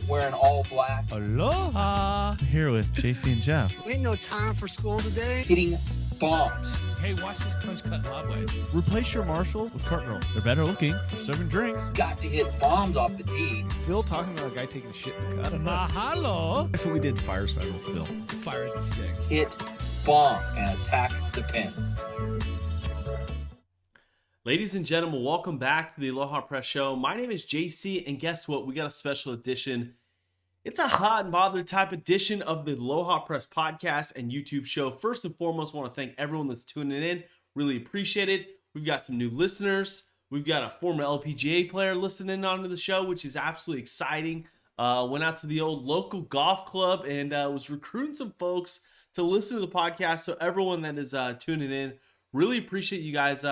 wearing all black. Aloha! Here with JC and Jeff. Ain't no time for school today. Hitting bombs. Hey, watch this punch cut lob wedge. Replace your Marshalls with cart girls. They're better looking. They're serving drinks. Got to hit bombs off the tee. Phil talking about a guy taking shit in the cut. Mahalo! That's what we did fireside with Phil. Fire the stick. Hit bomb and attack the pin. Ladies and gentlemen, welcome back to the Aloha Press Show. My name is JC, and guess what? We got a special edition. It's a hot and bothered type edition of the Aloha Press podcast and YouTube show. First and foremost, I want to thank everyone that's tuning in. Really appreciate it. We've got some new listeners. We've got a former LPGA player listening onto the show, which is absolutely exciting. Went out to the old local golf club and was recruiting some folks to listen to the podcast. So everyone that is tuning in, really appreciate you guys,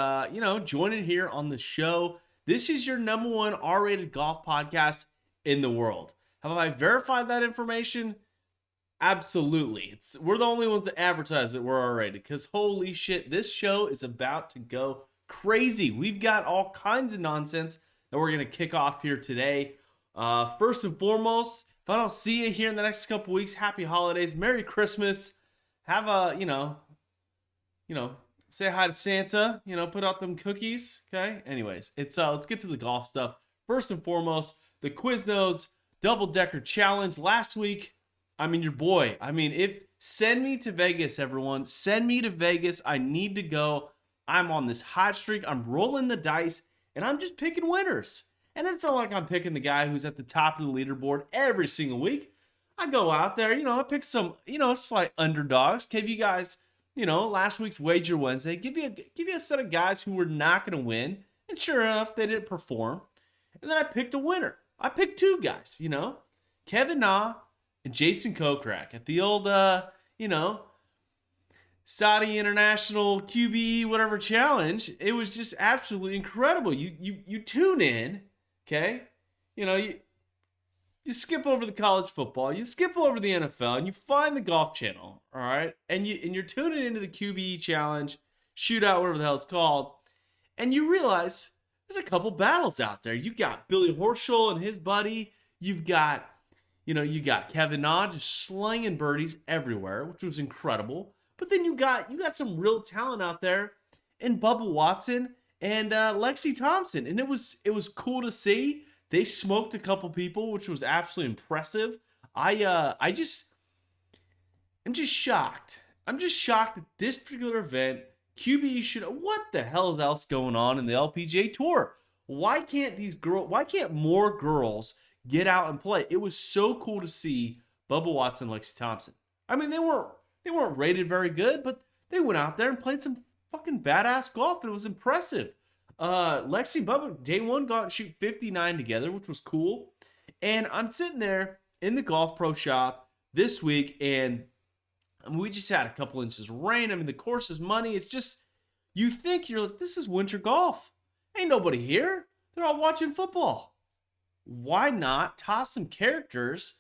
joining here on the show. This is your number one R-rated golf podcast in the world. Have I verified that information? Absolutely. We're the only ones that advertise that we're R-rated because holy shit, this show is about to go crazy. We've got all kinds of nonsense that we're going to kick off here today. First and foremost, if I don't see you here in the next couple weeks, happy holidays, Merry Christmas. Have a, say hi to Santa, put out them cookies, okay? Anyways, let's get to the golf stuff. First and foremost, the Quiznos double-decker challenge last week. Your boy. Send me to Vegas, everyone. Send me to Vegas. I need to go. I'm on this hot streak. I'm rolling the dice, and I'm just picking winners. And it's not like I'm picking the guy who's at the top of the leaderboard every single week. I go out there, I pick some, slight underdogs. Give you guys, last week's Wager Wednesday. Give you a set of guys who were not going to win. And sure enough, they didn't perform. And then I picked a winner. I picked two guys, Kevin Na and Jason Kokrak at the old, Saudi International QBE whatever challenge. It was just absolutely incredible. You tune in, okay? You skip over the college football, you skip over the NFL, and you find the Golf Channel, all right? And you're tuning into the QBE challenge, shootout, whatever the hell it's called, and you realize there's a couple battles out there. You got Billy Horschel and his buddy. You've got, you got Kevin Na just slinging birdies everywhere, which was incredible. But then you got some real talent out there in Bubba Watson and Lexi Thompson, and it was cool to see. They smoked a couple people, which was absolutely impressive. I'm just shocked. I'm just shocked at this particular event. QBE what the hell is else going on in the LPGA Tour? Why can't more girls get out and play? It was so cool to see Bubba Watson and Lexi Thompson. They weren't rated very good, but they went out there and played some fucking badass golf, and it was impressive. Lexi and Bubba, day one, got to shoot 59 together, which was cool. And I'm sitting there in the Golf Pro shop this week, and we just had a couple inches of rain. The course is money. It's just, you think you're like, this is winter golf. Ain't nobody here. They're all watching football. Why not toss some characters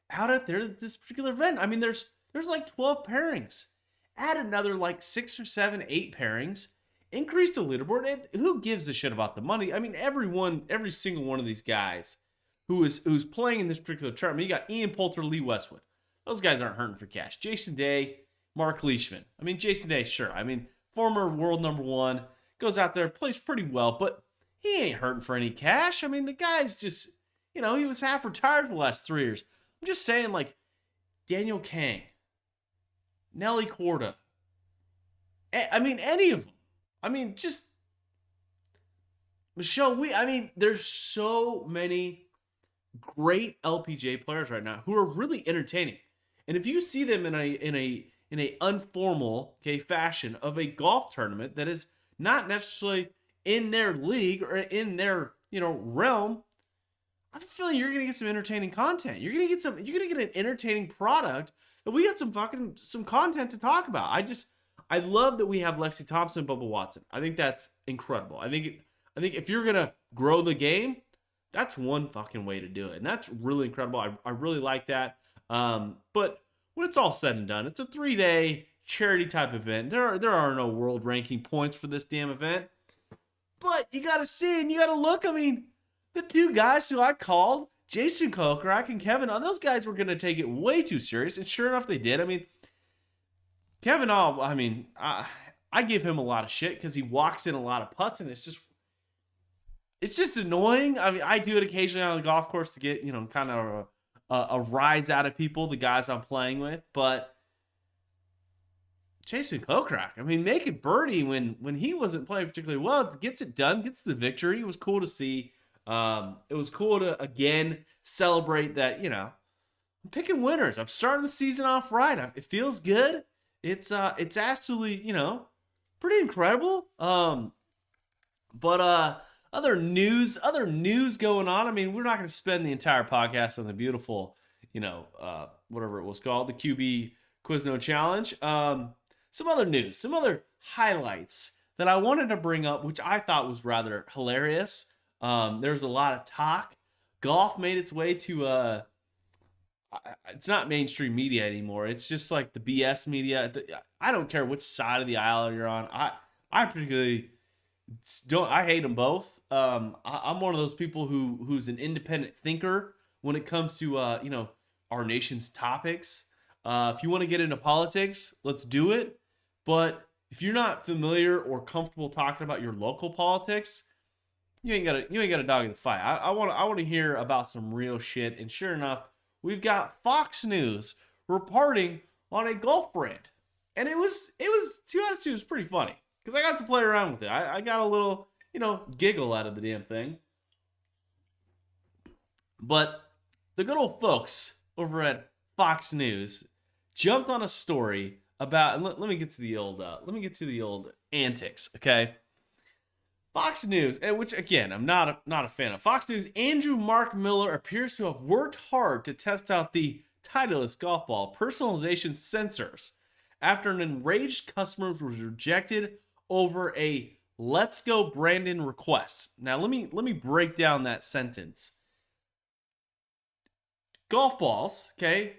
out there at this particular event? There's like 12 pairings. Add another like 6 or 7, 8 pairings. Increase the leaderboard. Who gives a shit about the money? Every single one of these guys who's playing in this particular tournament. You got Ian Poulter, Lee Westwood. Those guys aren't hurting for cash. Jason Day, Mark Leishman. Jason Day, sure. Former world number one, goes out there, plays pretty well, but he ain't hurting for any cash. The guy's just, he was half retired for the last 3 years. I'm just saying, like, Daniel Kang, Nelly Korda, any of them. Just Michelle there's so many great LPGA players right now who are really entertaining. And if you see them in a informal fashion of a golf tournament that is not necessarily in their league or in their realm, I'm feeling you're gonna get some entertaining content. You're gonna get an entertaining product that we got some content to talk about. I love that we have Lexi Thompson and Bubba Watson. I think that's incredible. I think if you're gonna grow the game, that's one fucking way to do it, and that's really incredible. I really like that. But when it's all said and done, it's a 3-day charity type event. There are no world ranking points for this damn event. But you got to see and you got to look. The two guys who I called Jason Kokrak and Kevin On, those guys were going to take it way too serious, and sure enough, they did. I mean, Kevin On, I give him a lot of shit because he walks in a lot of putts, and it's just annoying. I mean, I do it occasionally on the golf course to get, kind of a rise out of people, the guys I'm playing with, but Jason Kokrak, I mean, making birdie when he wasn't playing particularly well, gets it done, gets the victory. It was cool to see. It was cool to, again, celebrate that, I'm picking winners. I'm starting the season off right. It feels good. It's absolutely, pretty incredible. But other news going on. I mean, we're not going to spend the entire podcast on the beautiful, whatever it was called, the QB Quizno Challenge. Some other news, some other highlights that I wanted to bring up, which I thought was rather hilarious. There's a lot of talk. Golf made its way to it's not mainstream media anymore. It's just like the BS media. I don't care which side of the aisle you're on. I particularly don't. I hate them both. I'm one of those people who's an independent thinker when it comes to our nation's topics. If you want to get into politics, let's do it. But if you're not familiar or comfortable talking about your local politics, you ain't got a dog in the fight. I want to hear about some real shit. And sure enough, we've got Fox News reporting on a golf brand, and it was to be honest, it was pretty funny because I got to play around with it. I got a little giggle out of the damn thing. But the good old folks over at Fox News jumped on a story about, and let me get to the old antics, okay? Fox News, which again I'm not a fan of. Fox News, Andrew Mark Miller appears to have worked hard to test out the Titleist golf ball personalization sensors after an enraged customer was rejected over a "Let's Go Brandon" request. Now let me break down that sentence. Golf balls, okay?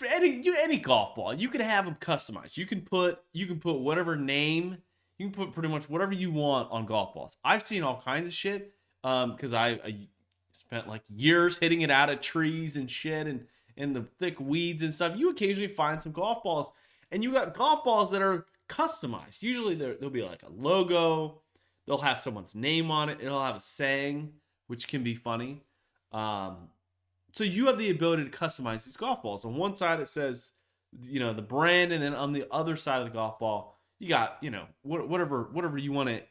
Any golf ball, you can have them customized. You can put whatever name. You can put pretty much whatever you want on golf balls. I've seen all kinds of shit because I spent like years hitting it out of trees and shit and the thick weeds and stuff. You occasionally find some golf balls, and you got golf balls that are customized. Usually there'll be like a logo. They'll have someone's name on it. It'll have a saying, which can be funny. So you have the ability to customize these golf balls. On one side it says, the brand, and then on the other side of the golf ball, you got, whatever you want to,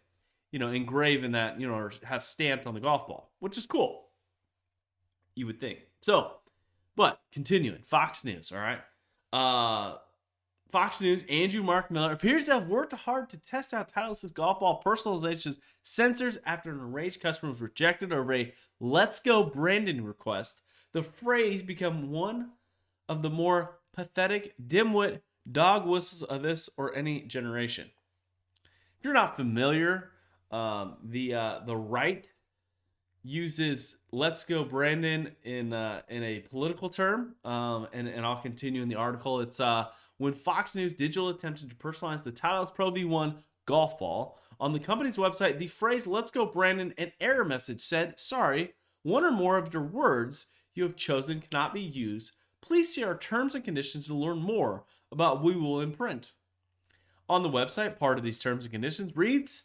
engrave in that, or have stamped on the golf ball, which is cool, you would think. So, but continuing, Fox News, all right? Fox News, Andrew Mark Miller appears to have worked hard to test out Titleist's golf ball personalization sensors after an enraged customer was rejected over a "Let's Go Brandon" request. The phrase become one of the more pathetic, dimwit dog whistles of this or any generation. If you're not familiar, the right uses "Let's Go Brandon" in a political term, and I'll continue in the article. It's when Fox News Digital attempted to personalize the Titleist Pro V1 golf ball on the company's website. The phrase "Let's Go Brandon" an error message said, "Sorry, one or more of your words you have chosen cannot be used. Please see our terms and conditions to learn more about what we will imprint." On the website, part of these terms and conditions reads,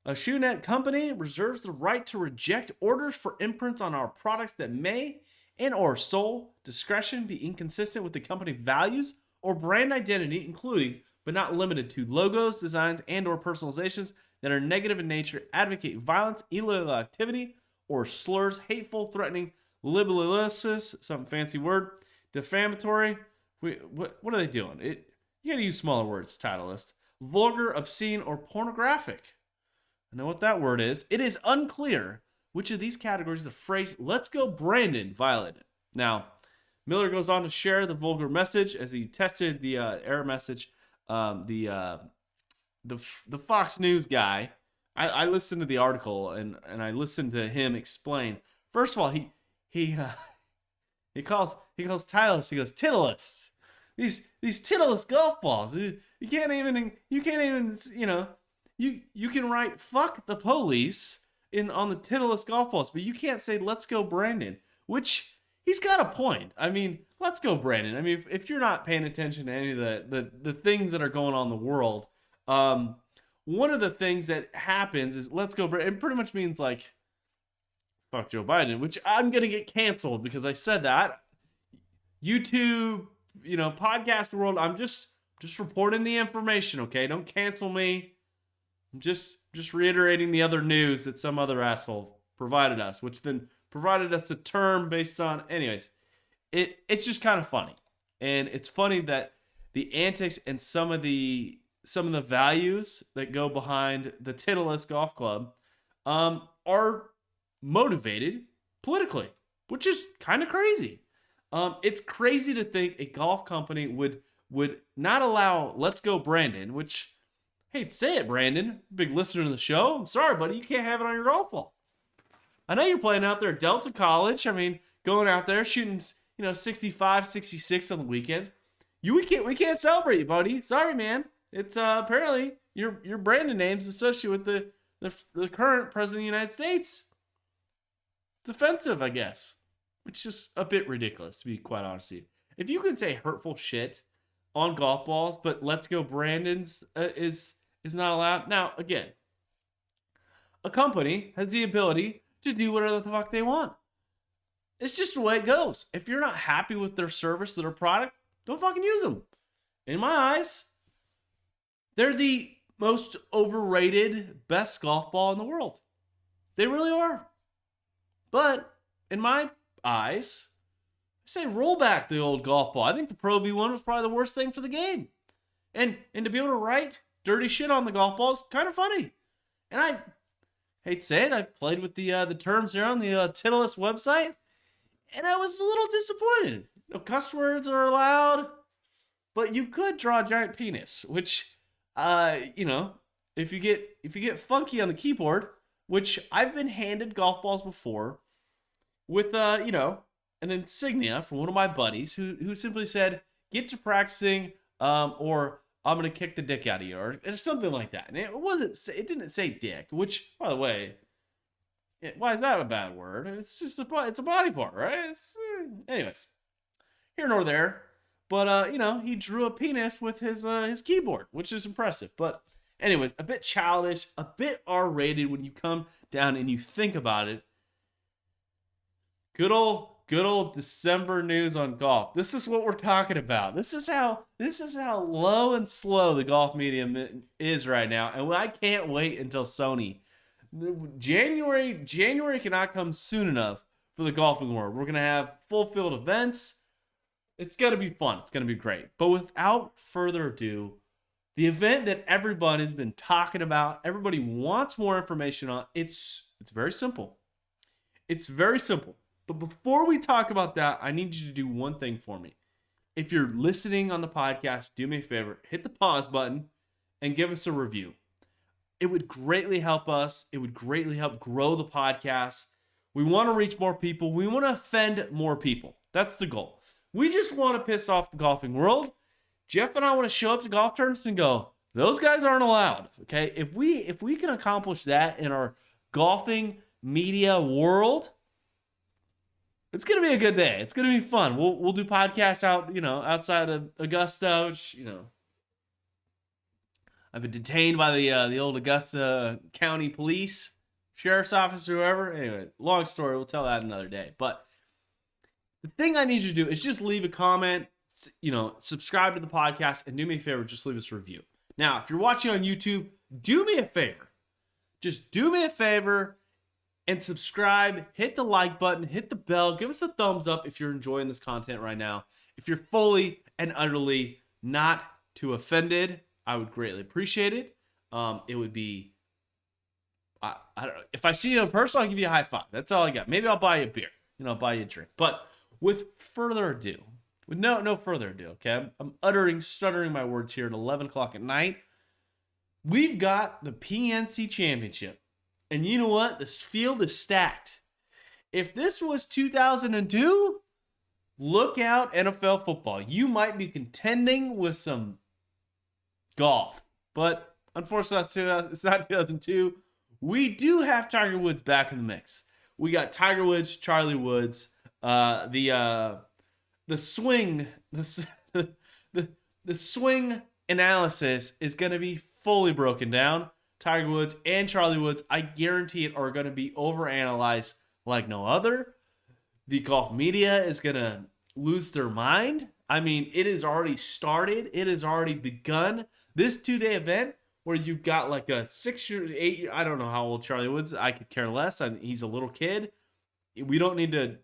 "A ShoeNet company reserves the right to reject orders for imprints on our products that may and or sole discretion be inconsistent with the company values or brand identity, including but not limited to logos, designs, and or personalizations that are negative in nature, advocate violence, illegal activity, or slurs, hateful, threatening, libellous," some fancy word, defamatory. What are they doing? You gotta use smaller words, Titleist. Vulgar, obscene, or pornographic. I know what that word is. It is unclear which of these categories the phrase "Let's Go Brandon" violated. Now, Miller goes on to share the vulgar message as he tested the error message. The Fox News guy, I listened to the article and I listened to him explain. First of all, he calls Titleist, he goes, "Titleist. These Titleist golf balls. You can't even you can write 'fuck the police' on the Titleist golf balls, but you can't say "Let's go, Brandon," which he's got a point. I mean, let's go, Brandon. I mean, if you're not paying attention to any of the things that are going on in the world, one of the things that happens is "Let's go, Brandon." It pretty much means like fuck Joe Biden, which I'm gonna get canceled because I said that. YouTube, podcast world. I'm just reporting the information, okay? Don't cancel me. I'm just reiterating the other news that some other asshole provided us, which then provided us a term based on. Anyways, it's just kind of funny, and it's funny that the antics and some of the values that go behind the Titleist Golf Club are motivated politically, which is kind of crazy. It's crazy to think a golf company would not allow "Let's go, Brandon," which, hey, say it, Brandon, big listener to the show. I'm sorry, buddy, you can't have it on your golf ball. I know you're playing out there at Delta College. I mean, going out there shooting, 65, 66 on the weekends. We can't celebrate you, buddy. Sorry, man. It's apparently your Brandon name's associated with the current president of the United States. It's offensive, I guess. Which is a bit ridiculous, to be quite honest with you. If you can say hurtful shit on golf balls, but "Let's go, Brandon's" is not allowed. Now, again, a company has the ability to do whatever the fuck they want. It's just the way it goes. If you're not happy with their service or their product, don't fucking use them. In my eyes, they're the most overrated, best golf ball in the world. They really are. But in my eyes, I say roll back the old golf ball. I think the Pro V1 was probably the worst thing for the game. And to be able to write dirty shit on the golf ball is kind of funny. And I hate to say it, I played with the terms there on the Titleist website, and I was a little disappointed. No cuss words are allowed, but you could draw a giant penis, which if you get funky on the keyboard, which I've been handed golf balls before with an insignia from one of my buddies who simply said, "Get to practicing, or I'm gonna kick the dick out of you," or something like that. And it didn't say dick, which, by the way, why is that a bad word? It's just it's a body part, right? Anyways, here nor there. But he drew a penis with his keyboard, which is impressive. But anyways, a bit childish, a bit R-rated when you come down and you think about it. Good old December news on golf. This is what we're talking about. This is how low and slow the golf medium is right now, and I can't wait until Sony. January cannot come soon enough for the golfing world. We're gonna have full field events. It's gonna be fun. It's gonna be great. But without further ado, the event that everybody has been talking about, everybody wants more information on. It's very simple. It's very simple. But before we talk about that, I need you to do one thing for me. If you're listening on the podcast, do me a favor, hit the pause button and give us a review. It would greatly help us. It would greatly help grow the podcast. We want to reach more people. We want to offend more people. That's the goal. We just want to piss off the golfing world. Jeff and I want to show up to golf tournaments and go, those guys aren't allowed. Okay? If we can accomplish that in our golfing media world, it's gonna be a good day. It's gonna be fun. We'll do podcasts outside of Augusta, which I've been detained by the old Augusta County Police, Sheriff's Office, or whoever. Anyway, long story. We'll tell that another day. But the thing I need you to do is just leave a comment, subscribe to the podcast, and do me a favor, just leave us a review. Now, if you're watching on YouTube, do me a favor. Just do me a favor and subscribe, hit the like button, hit the bell, give us a thumbs up if you're enjoying this content right now. If you're fully and utterly not too offended, I would greatly appreciate it. It would be, I don't know, if I see you in person, I'll give you a high five. That's all I got. Maybe I'll buy you a beer, I'll buy you a drink. But with no further ado, okay, I'm stuttering my words here at 11 o'clock at night. We've got the PNC Championship. And you know what? This field is stacked. If this was 2002, look out, NFL football. You might be contending with some golf. But unfortunately, it's not 2002. we do have Tiger Woods back in the mix. We got Tiger Woods, Charlie Woods, the swing, the swing analysis is going to be fully broken down. Tiger Woods and Charlie Woods, I guarantee it, are going to be overanalyzed like no other. The golf media is going to lose their mind. I mean, it has already started. It has already begun. This 2-day event where you've got like a 6-year, 8-year, I don't know how old Charlie Woods, I could care less. He's a little kid. We don't need to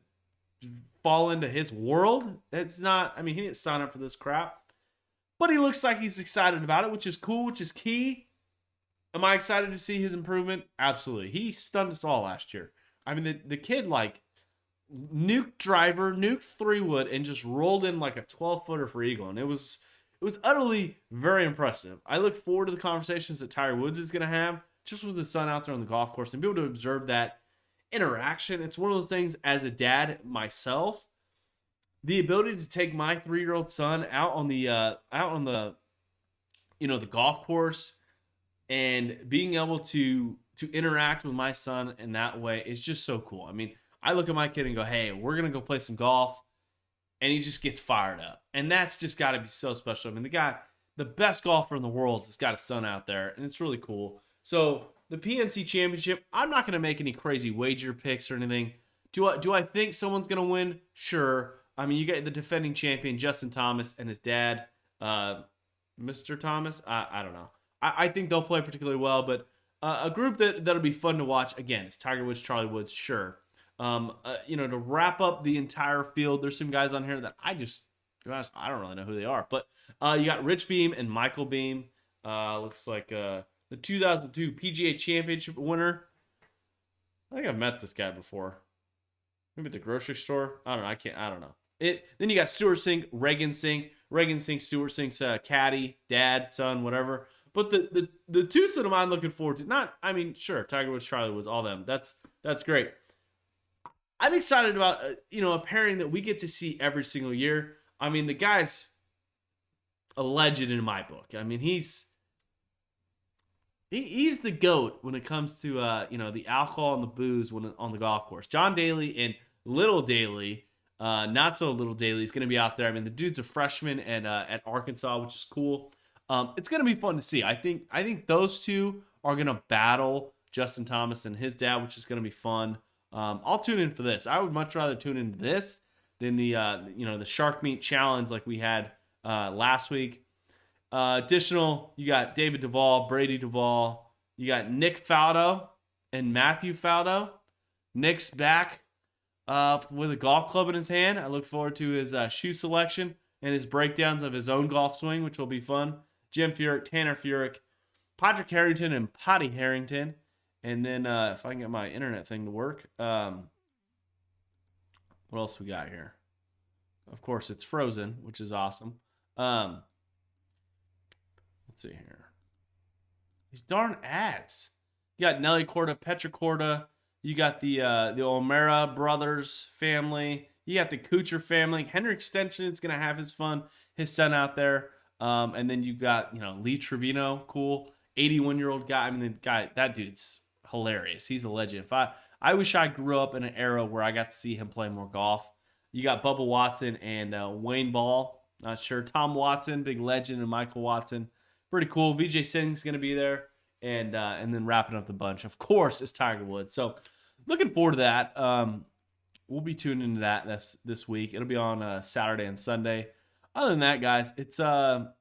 fall into his world. It's not, I mean, he didn't sign up for this crap. But he looks like he's excited about it, which is cool, which is key. Am I excited to see his improvement? Absolutely. He stunned us all last year. I mean, the kid, like, nuked driver, nuked 3-wood, and just rolled in like a 12-footer for eagle. And it was utterly very impressive. I look forward to the conversations that Tiger Woods is going to have just with his son out there on the golf course and be able to observe that interaction. It's one of those things as a dad myself, the ability to take my 3-year-old son out on the the golf course and being able to interact with my son in that way is just so cool. I mean, I look at my kid and go, hey, we're going to go play some golf. And he just gets fired up. And that's just got to be so special. I mean, the best golfer in the world has got a son out there. And it's really cool. So the PNC Championship, I'm not going to make any crazy wager picks or anything. Do I think someone's going to win? Sure. I mean, you got the defending champion, Justin Thomas, and his dad, Mr. Thomas. I don't know. I think they'll play particularly well. But a group that'll be fun to watch, again, is Tiger Woods, Charlie Woods, sure. To wrap up the entire field, there's some guys on here that I don't really know who they are. But you got Rich Beam and Michael Beam. Looks like the 2002 PGA Championship winner. I think I've met this guy before. Maybe at the grocery store. I don't know. I don't know. Then you got Stuart Sink, Reagan Sink, Stuart Sink's caddy, dad, son, whatever. But the two that I'm looking forward to. Sure, Tiger Woods, Charlie Woods, all them. That's great. I'm excited about a pairing that we get to see every single year. I mean, the guy's a legend in my book. I mean, he's the GOAT when it comes to the alcohol and the booze on the golf course. John Daly and Little Daly, not so Little Daly, is going to be out there. I mean, the dude's a freshman at Arkansas, which is cool. It's going to be fun to see. I think those two are going to battle Justin Thomas and his dad, which is going to be fun. I'll tune in for this. I would much rather tune into this than the Shark Meat Challenge like we had last week. Additional, you got David Duvall, Brady Duvall. You got Nick Faldo and Matthew Faldo. Nick's back with a golf club in his hand. I look forward to his shoe selection and his breakdowns of his own golf swing, which will be fun. Jim Furyk, Tanner Furyk, Patrick Harrington, and Potty Harrington. And then if I can get my internet thing to work, what else we got here? Of course, it's Frozen, which is awesome. Let's see here. These darn ads. You got Nelly Corda, Petra Corda. You got the O'Mara brothers family. You got the Kuchar family. Henry Extension is going to have his son out there. And then you got, Lee Trevino, cool. 81-year-old guy. I mean, that dude's hilarious. He's a legend. I wish I grew up in an era where I got to see him play more golf. You got Bubba Watson and Wayne Ball. Not sure. Tom Watson, big legend, and Michael Watson. Pretty cool. Vijay Singh's going to be there. And then wrapping up the bunch, of course, is Tiger Woods. So looking forward to that. We'll be tuning into that this week. It'll be on Saturday and Sunday. Other than that, guys, it's kind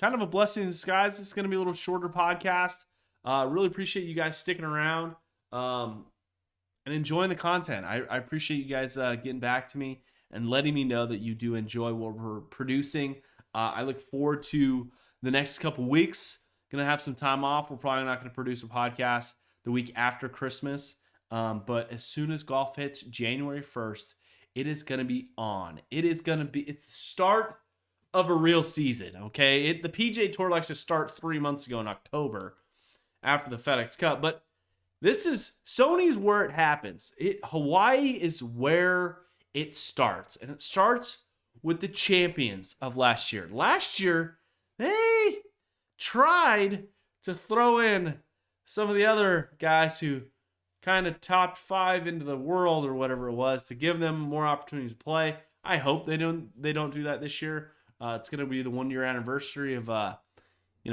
of a blessing in disguise. It's going to be a little shorter podcast. Really appreciate you guys sticking around and enjoying the content. I appreciate you guys getting back to me and letting me know that you do enjoy what we're producing. I look forward to the next couple weeks. Going to have some time off. We're probably not going to produce a podcast the week after Christmas. But as soon as golf hits January 1st, it is going to be on. It's the start of a real season, okay? The PGA Tour likes to start 3 months ago in October after the FedEx Cup. But Sony's where it happens. Hawaii is where it starts. And it starts with the champions of last year. Last year, they tried to throw in some of the other guys who kind of topped 5 into the world or whatever it was, to give them more opportunities to play. I hope they don't do that this year. It's going to be the 1-year anniversary of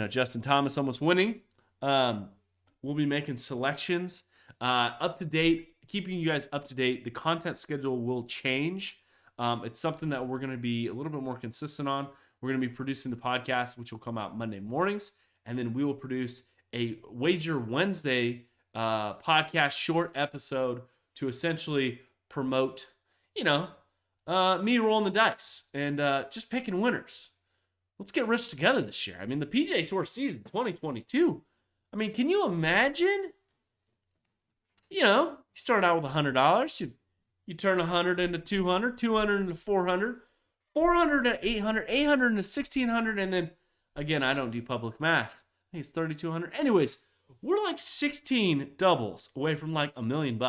Justin Thomas almost winning. We'll be making selections up to date, keeping you guys up to date. The content schedule will change. It's something that we're going to be a little bit more consistent on. We're going to be producing the podcast, which will come out Monday mornings, and then we will produce a Wager Wednesday podcast short episode to essentially promote, me rolling the dice and just picking winners. Let's get rich together this year. I mean, the PGA Tour season 2022. I mean, can you imagine? You start out with $100. You turn 100 into 200, 200 into 400, 400 to 800, 800 into 1600, and then again, I don't do public math. I think it's 3200. Anyways, we're like 16 doubles away from like $1 million.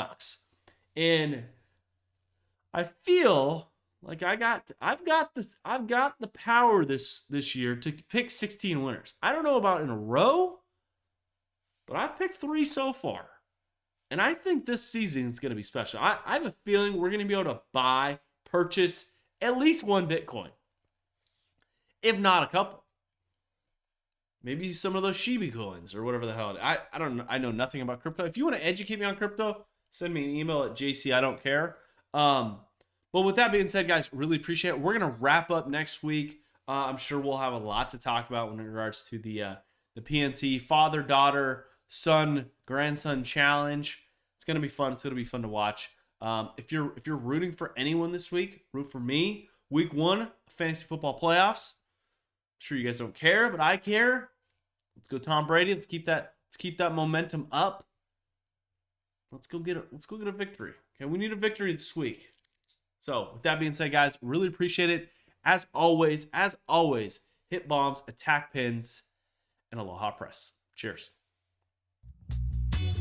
And I feel like I've got the power this year to pick 16 winners. I don't know about in a row, but I've picked 3 so far. And I think this season is going to be special. I have a feeling we're going to be able to purchase at least 1 Bitcoin, if not a couple. Maybe some of those Shiba coins or whatever the hell. I don't know. I know nothing about crypto. If you want to educate me on crypto, send me an email at jcIdon'tcare. But with that being said, guys, really appreciate it. We're going to wrap up next week. I'm sure we'll have a lot to talk about in regards to the PNC father-daughter, son-grandson challenge. It's going to be fun. It's going to be fun to watch. If you're rooting for anyone this week, root for me. Week 1, fantasy football playoffs. I'm sure you guys don't care, but I care. Let's go Tom Brady. Let's keep that momentum up. Let's go get a victory. Okay, we need a victory this week. So, with that being said, guys, really appreciate it. As always, hit bombs, attack pins, and aloha press. Cheers.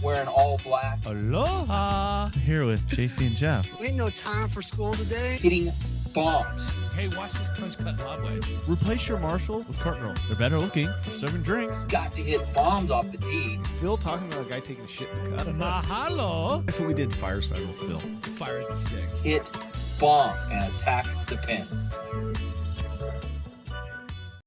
Wearing all black. Aloha! Here with JC and Jeff. Ain't no time for school today. Hitting bombs. Hey, watch this punch cut lob wedge. Replace your marshals with cart girls. They're better looking. They're serving drinks. Got to hit bombs off the tee. Phil talking about a guy taking shit in the cut. Mahalo! That's what we did fireside with Phil. Fire the stick. Hit bomb and attack the pin.